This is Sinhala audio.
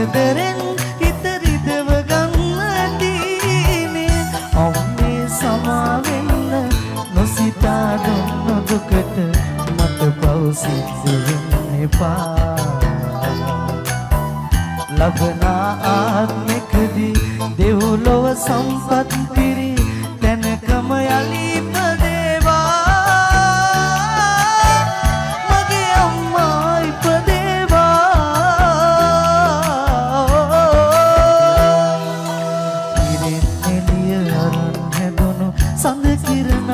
කරදරෙන් හිත රිදව ගන්න දීනේ ඔව්නේ සමාවෙන්න නොසිතා දුන්න දුකට මට පව් සිද්ධ වෙන්න එපා ලබන ආත්මෙකදී දෙව්ලොව සම්පත් පිරි තැනකම යලි ඉපදේවා මගේ අම්මා ඉපදේවා ඉරෙන් එළිය අරන් හැදුණු සඳ කිරණ